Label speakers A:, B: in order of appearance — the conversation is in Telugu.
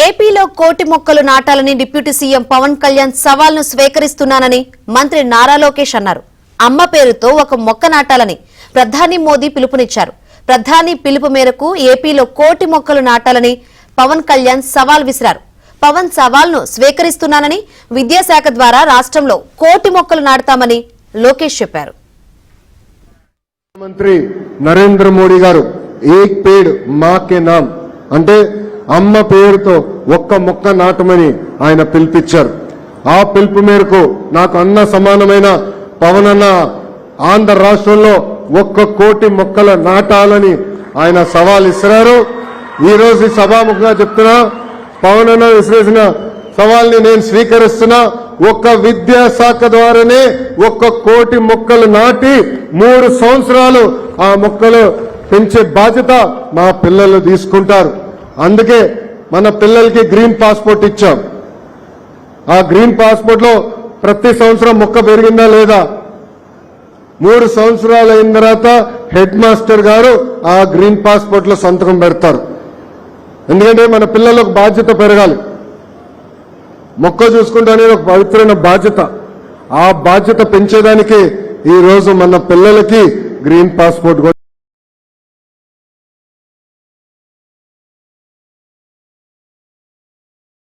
A: ఏపీలో కోటి మొక్కలు నాటాలని డిప్యూటీ సీఎం పవన్ కళ్యాణ్ సవాల్ను స్వీకరిస్తున్నానని మంత్రి నారా లోకేష్ అన్నారు. అమ్మ పేరుతో ఒక మొక్క నాటాలని ప్రధాని మోదీ పిలుపునిచ్చారు. ప్రధాని పిలుపు మేరకు ఏపీలో కోటి మొక్కలు నాటాలని పవన్ కళ్యాణ్ సవాల్ విసిరారు. పవన్ సవాల్ను స్వీకరిస్తున్నానని విద్యాశాఖ ద్వారా రాష్ట్రంలో కోటి మొక్కలు నాటుతామని లోకేష్ చెప్పారు.
B: మంత్రి నరేంద్ర మోడీ గారు ఏక్ పేడ్ మా కే నామ్ అంటే అమ్మ పేరుతో ఒక్క మొక్క నాటమని ఆయన పిలిపించారు. ఆ పిలుపు మేరకు నాకు అన్న సమానమైన పవన్ అన్న ఆంధ్ర రాష్ట్రంలో 1 కోటి మొక్కలు నాటాలని ఆయన సవాల్ ఇస్తున్నారు. ఈ రోజు సభాముఖంగా చెప్తున్నా, పవన్ అన్న విసిరేసిన సవాల్ని నేను స్వీకరిస్తున్నా. ఒక్క విద్యాశాఖ ద్వారానే 1 కోటి మొక్కలు నాటి 3 సంవత్సరాలు ఆ మొక్కలు పెంచే బాధ్యత మా పిల్లలు తీసుకుంటారు. అందుకే మన పిల్లలకి గ్రీన్ పాస్పోర్ట్ ఇచ్చాం. ఆ గ్రీన్ పాస్పోర్ట్ లో ప్రతి సంవత్సరం మొక్క పెరిగిందా లేదా, 3 సంవత్సరాలు అయిన తర్వాత హెడ్ మాస్టర్ గారు ఆ గ్రీన్ పాస్పోర్ట్ లో సంతకం పెడతారు. ఎందుకంటే మన పిల్లలకు బాధ్యత పెరగాలి. మొక్క చూసుకుంటూ అనేది ఒక పవిత్రమైన బాధ్యత. ఆ బాధ్యత పెంచేదానికి ఈ రోజు మన పిల్లలకి గ్రీన్ పాస్పోర్ట్